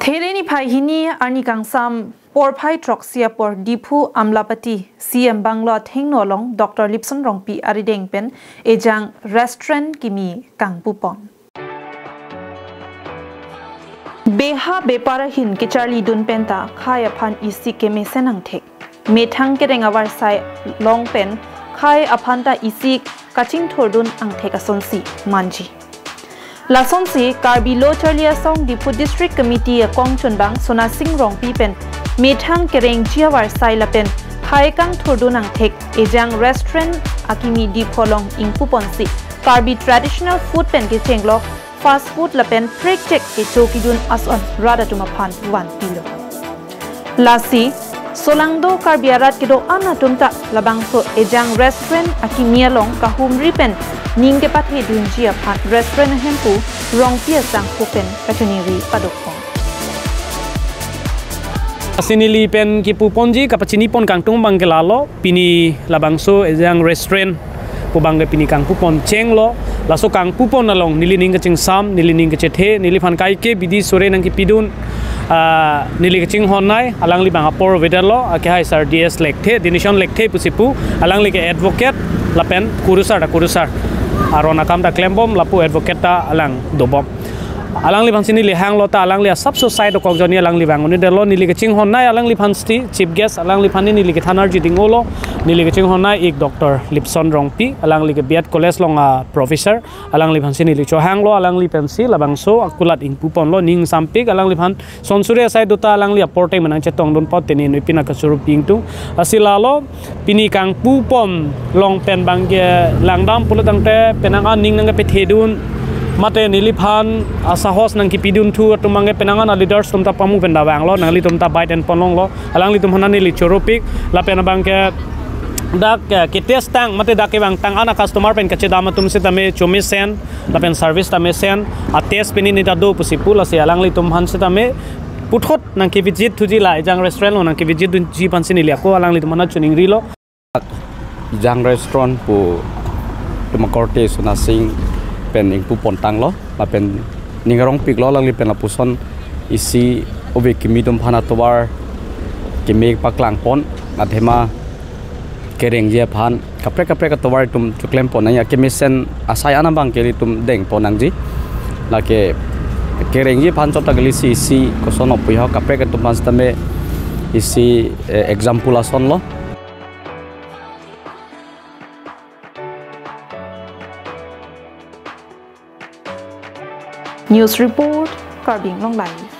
Theleni Phahini Arni Kangsam Por Phai Troxia Por Diphu Amlapati CM Banglo Thengnolong Dr. Lipson Rongpi Arideng Pen Ejang Restaurant Kimi Kangpu Pon Beha Bepara Hin Kichali Dun Penta Khaya Phan Isi Keme Senang Thek Methang Kereng Awar Sai Long Pen Khai Aphanta Isi Kaching Thordun Ang Thekasonsi Manji Lasonsi Karbilo Charlia Song Diphu District Committee a Kong Chunbang Sona Sing Rong Pipen Methang Kereng Jiawar Sai Lapen Khai Kang Thordunang Thek Ejang Restaurant Akimi Dipholong Ingpuponsi Karbi Traditional Food Pen Kitchenglok Fast Food Lapen Prek Check Echokidun Ason Rada Tumapan 1 kilo Lasi Solangdo Karbiarat Kido Anatumta Labangso Ejang Restaurant Akimialong Kahumri Pen Ningke Pati Dunjia Pat Restaurant Hempu Rong Pia Sang Pupen Katuniri Padokong Asinili pen kipu ponji kapacini pon kangtung bangkelalo pini labangso Ejang Restaurant pubangge pini kang pupon cenglo laso kang pupon nalong nili ning kecing sam nili ning kecethe nili fan kai ke bidi sore nang kipidun nili kecing honai alang li bang apor vedalo ake hai sir ds lekthe dinishon lekthe pusipu alang li ke advocate lapen kurusar arona kam da klembom lapu advocate ta alang dobom alang li sini li hang lota alang li sub society ko joni alang li bangoni delo nili kecing honai alang li sti chief guest alang li phani nili ke thanar ji dingolo nili kecing honai ik dr lipson rongpi alang li ke biat college longa professor alang li sini li cho hang lo alang li pensi labangso akulat ingpu pon lo ning sampik alang li sonsure sai dota alang li aporte manang chetong don pot teni noi pina ka surup pingtu asilalo pini kang pu pom long pen bangge langdam pulutang te penanga ning nang pe thedun mate niliphan asahos nang kipidun thu tumange penangan leaders tumta pamu penda banglo nang li tumta bite and ponlong lo alang li tumhana ni li choropik la pena bangke dak ke test tang mate dak ke bang tang ana customer pen kache dama tum se tame chomi sen la pen service tame sen a test peni ni da do pusipu la se alang li tumhan se tame puthot nang ki visit thuji la Ejang Restaurant nang ki visit dun ji pansin li ko alang li tumhana chuning ri lo Ejang Restaurant pu tumakorte suna sing pen ingpu pontang lo la pen ningarong pik lo lang li pen la puson isi obe kimi dum phana towar kimi paklang pon athema kereng je phan kapre ka towar tum chuklem pon ya kimi sen asai ana bang keli tum deng ponang ji la ke kereng je phan chota geli si koson opui ha kapre ka tum mas tame isi example ason lo News Report Karbing Long Live